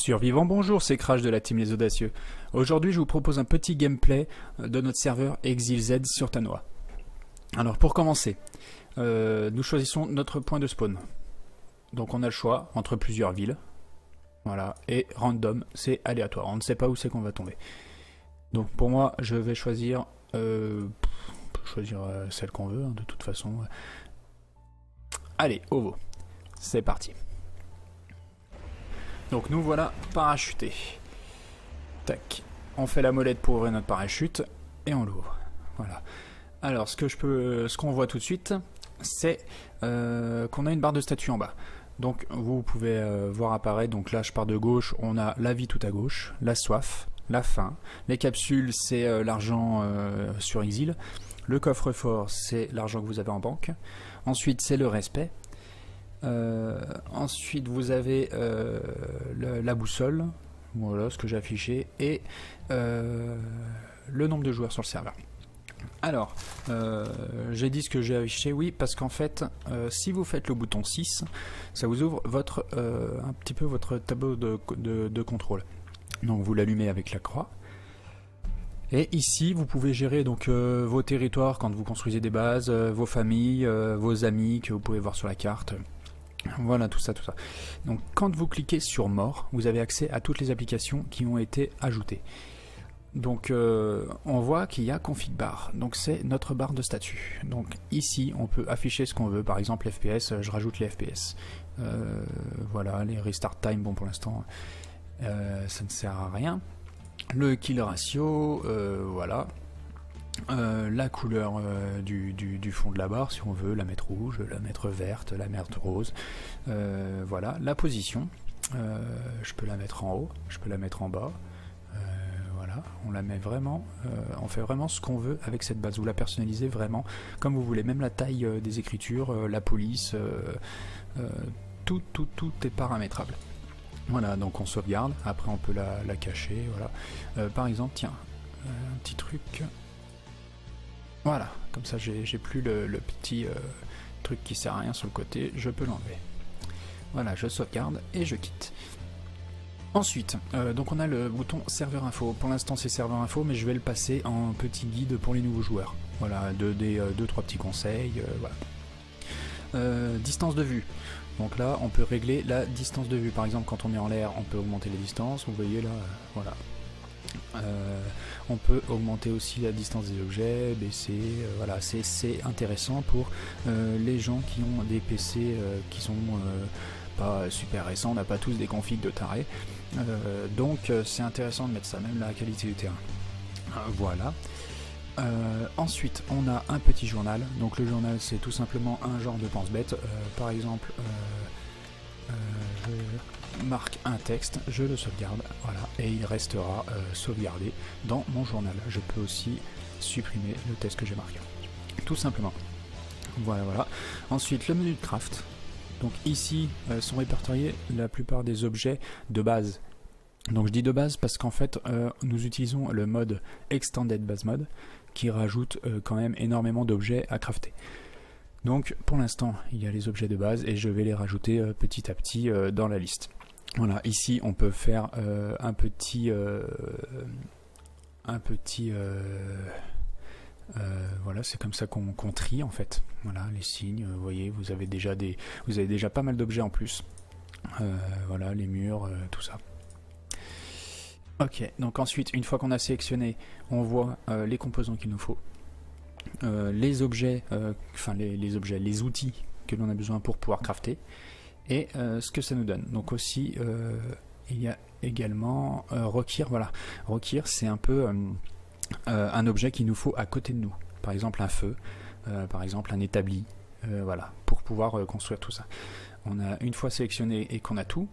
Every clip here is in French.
Survivants, bonjour, c'est Crash de la team Les Audacieux. Aujourd'hui, je vous propose un petit gameplay de notre serveur ExilZ sur Tanoa. Alors, pour commencer, nous choisissons notre point de spawn. Donc, on a le choix entre plusieurs villes. Voilà, et random, c'est aléatoire. On ne sait pas où c'est qu'on va tomber. Donc, pour moi, je vais choisir, celle qu'on veut, hein, de toute façon. Allez, Ovo, c'est parti. Donc nous voilà parachutés. Tac. On fait la molette pour ouvrir notre parachute et on l'ouvre. Voilà. Alors ce qu'on voit tout de suite, c'est qu'on a une barre de statut en bas. Donc vous pouvez voir apparaître, donc là je pars de gauche, on a la vie tout à gauche, la soif, la faim. Les capsules c'est l'argent sur Exil. Le coffre-fort c'est l'argent que vous avez en banque. Ensuite c'est le respect. Ensuite vous avez la boussole, voilà ce que j'ai affiché, et le nombre de joueurs sur le serveur. Alors j'ai dit ce que j'ai affiché, oui, parce qu'en fait si vous faites le bouton 6, ça vous ouvre votre un petit peu votre tableau de contrôle. Donc vous l'allumez avec la croix. Et ici, vous pouvez gérer donc vos territoires quand vous construisez des bases, vos familles, vos amis que vous pouvez voir sur la carte. Voilà, tout ça, tout ça. Donc, quand vous cliquez sur Mort, vous avez accès à toutes les applications qui ont été ajoutées. Donc, on voit qu'il y a Config Bar. Donc, c'est notre barre de statut. Donc, ici, on peut afficher ce qu'on veut. Par exemple, FPS, je rajoute les FPS. Voilà, les Restart Time, bon, pour l'instant, ça ne sert à rien. Le kill ratio, voilà. La couleur du fond de la barre, si on veut la mettre rouge, la mettre verte, la mettre rose. Voilà, la position, je peux la mettre en haut, je peux la mettre en bas. Voilà, on la met vraiment, on fait vraiment ce qu'on veut avec cette base. Vous la personnalisez vraiment comme vous voulez, même la taille des écritures, la police, tout est paramétrable. Voilà, donc on sauvegarde, après on peut la cacher, voilà. Par exemple, tiens, un petit truc, voilà, comme ça j'ai plus le petit truc qui sert à rien sur le côté, je peux l'enlever. Voilà, je sauvegarde et je quitte. Ensuite, donc on a le bouton serveur info, pour l'instant c'est serveur info, mais je vais le passer en petit guide pour les nouveaux joueurs. Voilà, deux, trois petits conseils, voilà. Distance de vue. Donc là, on peut régler la distance de vue. Par exemple, quand on est en l'air, on peut augmenter les distances. Vous voyez là, voilà. On peut augmenter aussi la distance des objets, baisser. Voilà, c'est intéressant pour les gens qui ont des PC qui sont pas super récents. On n'a pas tous des configs de tarés. Donc c'est intéressant de mettre ça, même la qualité du terrain. Voilà. Ensuite on a un petit journal, donc le journal c'est tout simplement un genre de pense-bête. Par exemple je marque un texte, je le sauvegarde, voilà, et il restera sauvegardé dans mon journal. Je peux aussi supprimer le texte que j'ai marqué, tout simplement. Voilà, voilà. Ensuite le menu de craft, donc ici sont répertoriés la plupart des objets de base. Donc je dis de base parce qu'en fait nous utilisons le mode Extended Base Mode qui rajoute quand même énormément d'objets à crafter. Donc pour l'instant il y a les objets de base et je vais les rajouter petit à petit dans la liste. Voilà, ici on peut faire un petit voilà, c'est comme ça qu'on trie en fait. Voilà, les signes, vous voyez, vous avez déjà pas mal d'objets en plus. Voilà, les murs, tout ça. Ok, donc ensuite, une fois qu'on a sélectionné, on voit les composants qu'il nous faut, les objets, les outils que l'on a besoin pour pouvoir crafter, et ce que ça nous donne. Donc aussi, il y a également require, voilà. Require, c'est un peu un objet qu'il nous faut à côté de nous. Par exemple un feu, par exemple un établi, voilà, pour pouvoir construire tout ça. On a une fois sélectionné et qu'on a tout,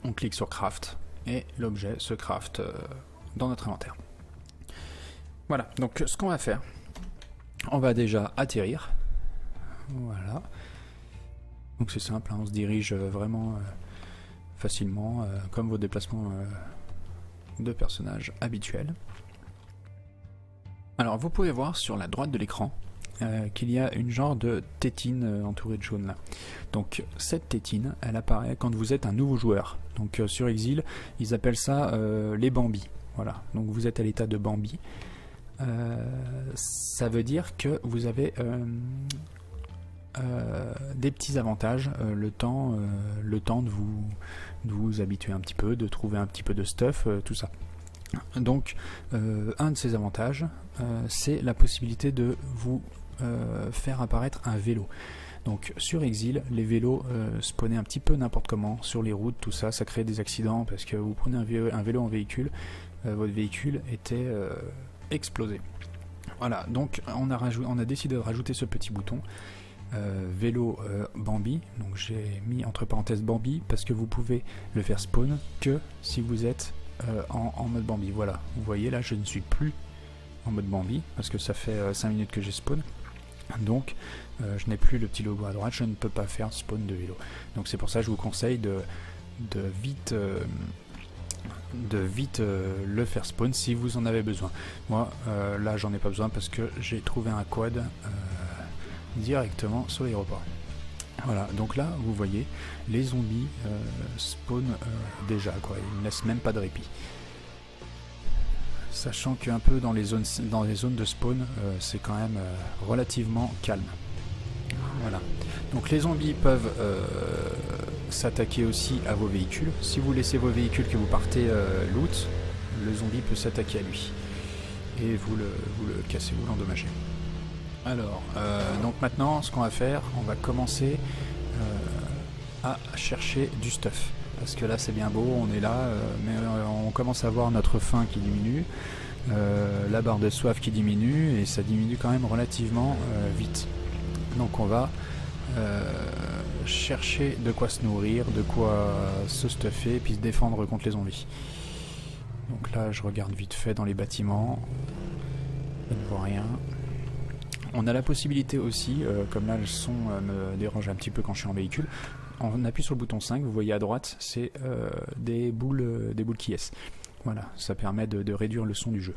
on clique sur Craft, et l'objet se craft dans notre inventaire. Voilà, donc ce qu'on va faire, on va déjà atterrir. Voilà. Donc c'est simple, hein, on se dirige vraiment facilement, comme vos déplacements de personnages habituels. Alors vous pouvez voir sur la droite de l'écran, qu'il y a une genre de tétine entourée de jaune là. Donc cette tétine, elle apparaît quand vous êtes un nouveau joueur. Donc sur Exil, ils appellent ça les Bambis. Voilà, donc vous êtes à l'état de Bambi. Ça veut dire que vous avez des petits avantages, le temps de vous habituer un petit peu, de trouver un petit peu de stuff, tout ça. Donc un de ces avantages, c'est la possibilité de vous faire apparaître un vélo. Donc sur Exil, les vélos spawnaient un petit peu n'importe comment sur les routes, tout ça, ça crée des accidents parce que vous prenez un vélo en véhicule, votre véhicule était explosé. Voilà, donc on a décidé de rajouter ce petit bouton vélo Bambi. Donc j'ai mis entre parenthèses Bambi parce que vous pouvez le faire spawn que si vous êtes en mode Bambi. Voilà, vous voyez là, je ne suis plus en mode Bambi parce que ça fait 5 minutes que j'ai spawn. Donc je n'ai plus le petit logo à droite, je ne peux pas faire spawn de vélo. Donc c'est pour ça que je vous conseille de vite le faire spawn si vous en avez besoin. Moi là j'en ai pas besoin parce que j'ai trouvé un quad directement sur l'aéroport. Voilà, donc là vous voyez les zombies spawn déjà quoi, ils ne laissent même pas de répit. Sachant qu'un peu dans les zones de spawn c'est quand même relativement calme. Voilà, donc les zombies peuvent s'attaquer aussi à vos véhicules. Si vous laissez vos véhicules que vous partez loot, le zombie peut s'attaquer à lui et vous le cassez, vous l'endommagez. Alors, donc maintenant ce qu'on va faire, on va commencer à chercher du stuff. Parce que là c'est bien beau, on est là, mais on commence à voir notre faim qui diminue, la barre de soif qui diminue, et ça diminue quand même relativement vite. Donc on va chercher de quoi se nourrir, de quoi se stuffer, puis se défendre contre les zombies. Donc là je regarde vite fait dans les bâtiments, je ne vois rien. On a la possibilité aussi, comme là le son me dérange un petit peu quand je suis en véhicule, on appuie sur le bouton 5, vous voyez à droite, c'est des boules qui est. Voilà, ça permet de réduire le son du jeu.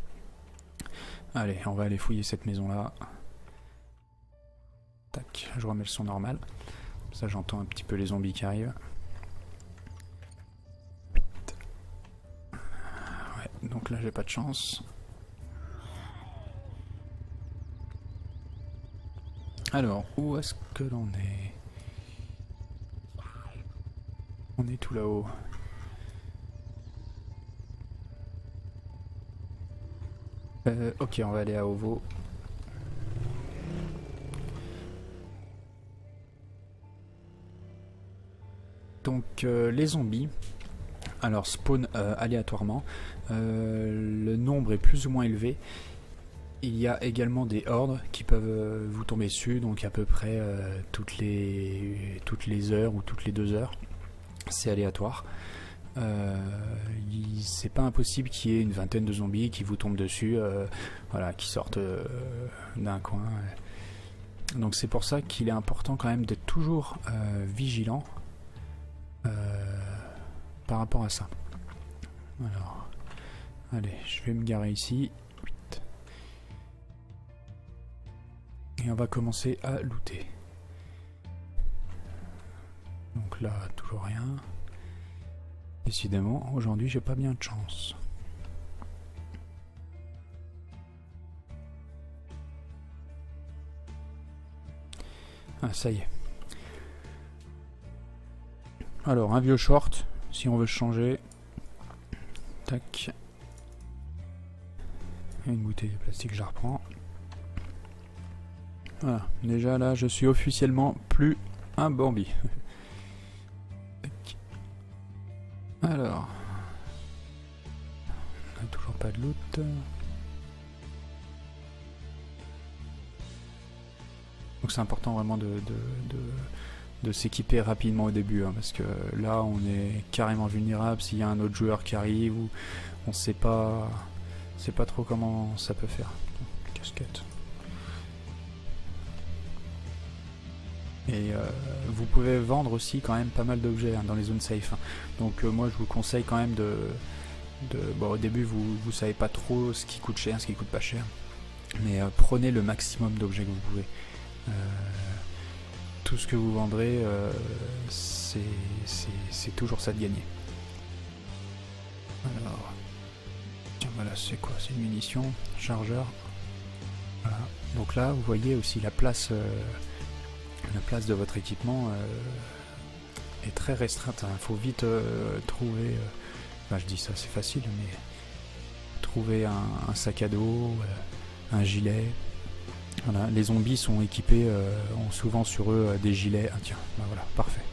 Allez, on va aller fouiller cette maison là. Tac, je remets le son normal. Comme ça j'entends un petit peu les zombies qui arrivent. Ouais, donc là j'ai pas de chance. Alors, où est-ce que l'on est? On est tout là-haut. Ok, on va aller à Ovo. Donc, les zombies, alors spawn aléatoirement. Le nombre est plus ou moins élevé. Il y a également des hordes qui peuvent vous tomber dessus, donc à peu près toutes les heures ou toutes les 2 heures. C'est aléatoire. C'est pas impossible qu'il y ait une vingtaine de zombies qui vous tombent dessus, voilà, qui sortent d'un coin. Donc c'est pour ça qu'il est important quand même d'être toujours vigilant par rapport à ça. Alors, allez, je vais me garer ici. Et on va commencer à looter. Donc là, toujours rien. Décidément, aujourd'hui, j'ai pas bien de chance. Ah, ça y est. Alors, un vieux short, si on veut changer. Tac. Une bouteille de plastique, je la reprends. Voilà, déjà là, je suis officiellement plus un Bambi. Alors, on n'a toujours pas de loot. Donc c'est important vraiment de s'équiper rapidement au début, hein, parce que là on est carrément vulnérable s'il y a un autre joueur qui arrive ou on sait pas trop comment ça peut faire. Casquette. Et vous pouvez vendre aussi quand même pas mal d'objets hein, dans les zones safe. Hein. Donc moi je vous conseille quand même bon, au début vous savez pas trop ce qui coûte cher, ce qui coûte pas cher. mais prenez le maximum d'objets que vous pouvez. Tout ce que vous vendrez, c'est toujours ça de gagner. Alors, tiens, voilà, c'est quoi? C'est une munition, chargeur. Voilà. Donc là, vous voyez aussi la place de votre équipement est très restreinte. Il faut vite trouver. Enfin, je dis ça, c'est facile, mais trouver un sac à dos, un gilet. Voilà, les zombies sont équipés, ont souvent sur eux des gilets. Ah tiens, bah voilà, parfait.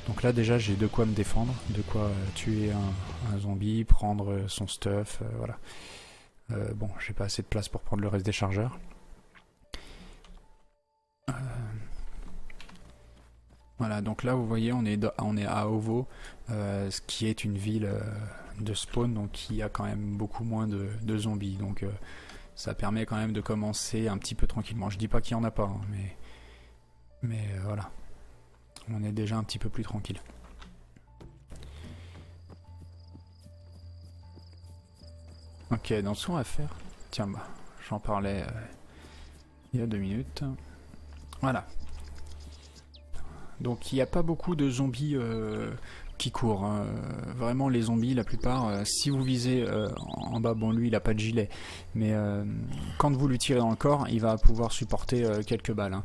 Donc là déjà j'ai de quoi me défendre, de quoi tuer un zombie, prendre son stuff, voilà. Bon, j'ai pas assez de place pour prendre le reste des chargeurs. Voilà, donc là vous voyez on est à Ovo, ce qui est une ville de spawn, donc qui a quand même beaucoup moins de zombies. Donc ça permet quand même de commencer un petit peu tranquillement. Je dis pas qu'il n'y en a pas, hein, mais voilà. On est déjà un petit peu plus tranquille. Ok, donc ce qu'on va faire... Tiens, bah, j'en parlais il y a 2 minutes. Voilà. Donc il n'y a pas beaucoup de zombies qui courent. Hein. Vraiment les zombies, la plupart, si vous visez en bas, bon lui il a pas de gilet, mais quand vous lui tirez dans le corps, il va pouvoir supporter quelques balles. Hein.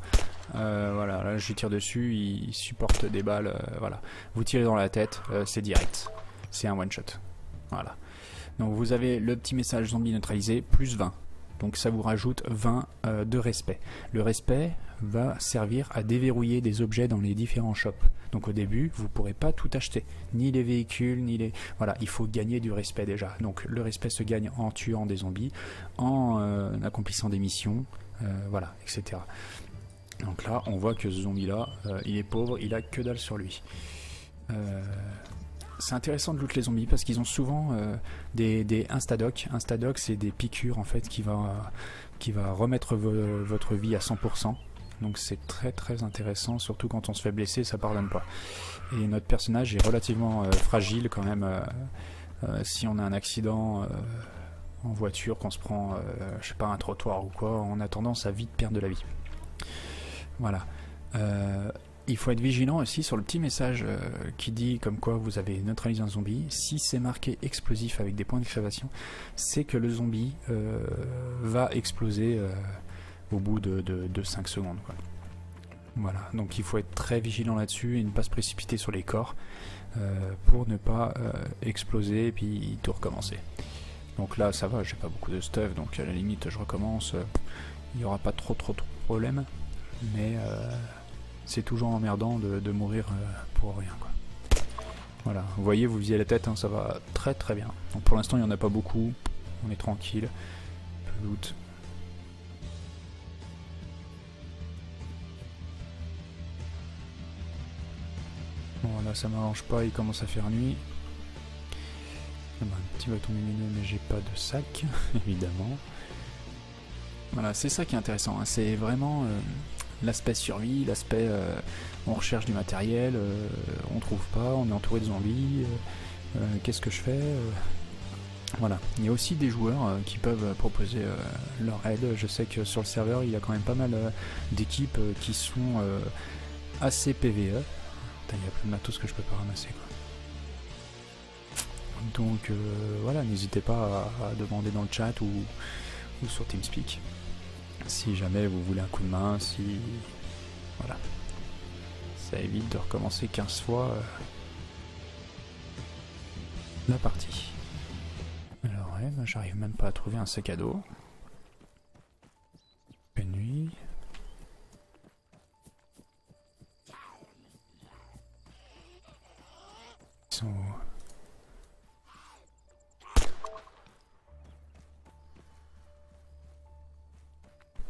Voilà, là je lui tire dessus, il supporte des balles, voilà. Vous tirez dans la tête, c'est direct. C'est un one shot. Voilà. Donc vous avez le petit message zombie neutralisé, plus 20. Donc ça vous rajoute 20 de respect. Le respect va servir à déverrouiller des objets dans les différents shops. Donc au début, vous ne pourrez pas tout acheter. Ni les véhicules, ni les... Voilà, il faut gagner du respect déjà. Donc le respect se gagne en tuant des zombies, en accomplissant des missions, voilà, etc. Donc là, on voit que ce zombie-là, il est pauvre, il a que dalle sur lui. C'est intéressant de loot les zombies parce qu'ils ont souvent des instadocs. Instadoc, c'est des piqûres en fait qui va remettre votre vie à 100%. Donc c'est très très intéressant, surtout quand on se fait blesser, ça pardonne pas. Et notre personnage est relativement fragile quand même. Si on a un accident en voiture, qu'on se prend, je sais pas, un trottoir ou quoi, on a tendance à vite perdre de la vie. Voilà. Il faut être vigilant aussi sur le petit message qui dit comme quoi vous avez neutralisé un zombie. Si c'est marqué explosif avec des points d'exclamation, c'est que le zombie va exploser au bout de 5 secondes. Quoi. Voilà, donc il faut être très vigilant là-dessus et ne pas se précipiter sur les corps pour ne pas exploser et puis tout recommencer. Donc là ça va, j'ai pas beaucoup de stuff, donc à la limite je recommence, il n'y aura pas trop de problèmes, mais c'est toujours emmerdant de mourir pour rien, quoi. Voilà, vous voyez, vous visez la tête, hein, ça va très très bien. Donc pour l'instant il n'y en a pas beaucoup, on est tranquille, peu de loot. Bon là ça m'arrange pas, il commence à faire nuit. Un petit bâton lumineux, mais j'ai pas de sac, évidemment. Voilà, c'est ça qui est intéressant, hein. C'est vraiment l'aspect survie, l'aspect on recherche du matériel, on trouve pas, on est entouré de zombies, qu'est-ce que je fais voilà. Il y a aussi des joueurs qui peuvent proposer leur aide. Je sais que sur le serveur, il y a quand même pas mal d'équipes qui sont assez PVE. Putain, il y a plein de matos que je peux pas ramasser, quoi. Donc voilà, n'hésitez pas à demander dans le chat ou sur TeamSpeak si jamais vous voulez un coup de main, si voilà, ça évite de recommencer 15 fois la partie. Alors ouais, ben, j'arrive même pas à trouver un sac à dos. Une nuit. Ils sont où?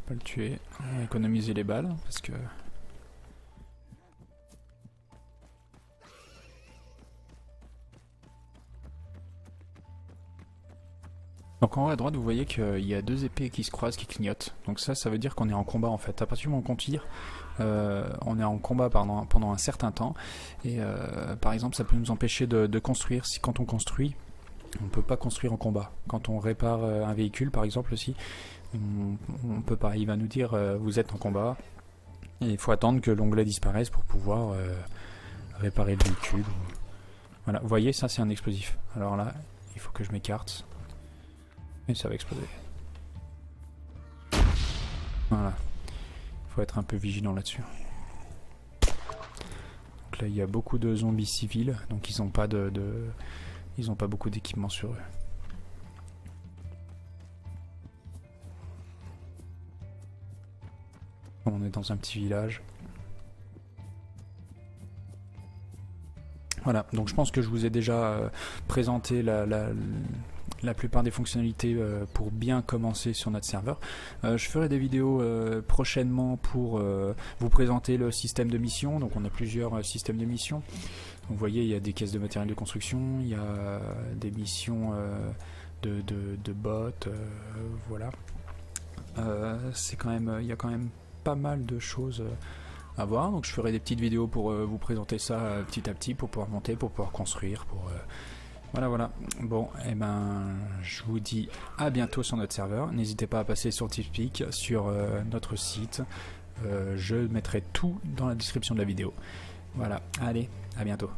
Pas le tuer, économiser les balles parce que donc en haut à droite vous voyez qu'il y a deux épées qui se croisent, qui clignotent. Donc ça veut dire qu'on est en combat en fait. À partir du moment où on tire, on est en combat pendant un certain temps. Et par exemple ça peut nous empêcher de construire. Si quand on construit, on ne peut pas construire en combat. Quand on répare un véhicule par exemple aussi, on peut pas. Il va nous dire vous êtes en combat. Et il faut attendre que l'onglet disparaisse pour pouvoir réparer le véhicule. Voilà, vous voyez, ça c'est un explosif. Alors là, il faut que je m'écarte. Et ça va exploser. Voilà. Il faut être un peu vigilant là-dessus. Donc là, il y a beaucoup de zombies civils, donc ils n'ont pas ils n'ont pas beaucoup d'équipement sur eux. On est dans un petit village. Voilà, donc je pense que je vous ai déjà présenté la plupart des fonctionnalités pour bien commencer sur notre serveur. Je ferai des vidéos prochainement pour vous présenter le système de mission. Donc on a plusieurs systèmes de mission. Donc, vous voyez, il y a des caisses de matériel de construction, il y a des missions de bots, voilà. C'est quand même, il y a quand même pas mal de choses à voir. Donc je ferai des petites vidéos pour vous présenter ça petit à petit, pour pouvoir monter, pour pouvoir construire, pour voilà. Bon, et ben, je vous dis à bientôt sur notre serveur. N'hésitez pas à passer sur TeamSpeak, sur notre site. Je mettrai tout dans la description de la vidéo. Voilà, allez, à bientôt.